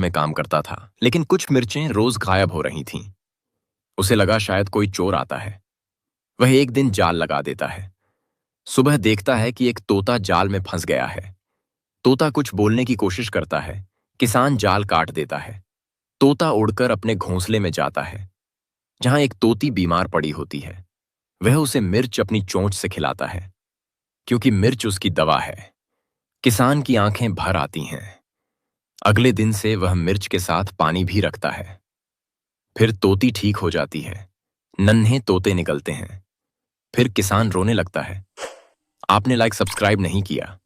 में काम करता था, लेकिन कुछ मिर्चें रोज गायब हो रही थीं। उसे लगा शायद कोई चोर आता है। वह एक दिन जाल लगा देता है। सुबह देखता है कि एक तोता जाल में फंस गया है। तोता कुछ बोलने की कोशिश करता है। किसान जाल काट देता है। तोता उड़कर अपने घोंसले में जाता है, जहां एक तोती बीमार पड़ी होती है। वह उसे मिर्च अपनी चोंच से खिलाता है, क्योंकि मिर्च उसकी दवा है। किसान की आंखें भर आती हैं। अगले दिन से वह मिर्च के साथ पानी भी रखता है। फिर तोती ठीक हो जाती है। नन्हे तोते निकलते हैं। फिर किसान रोने लगता है। आपने लाइक सब्सक्राइब नहीं किया।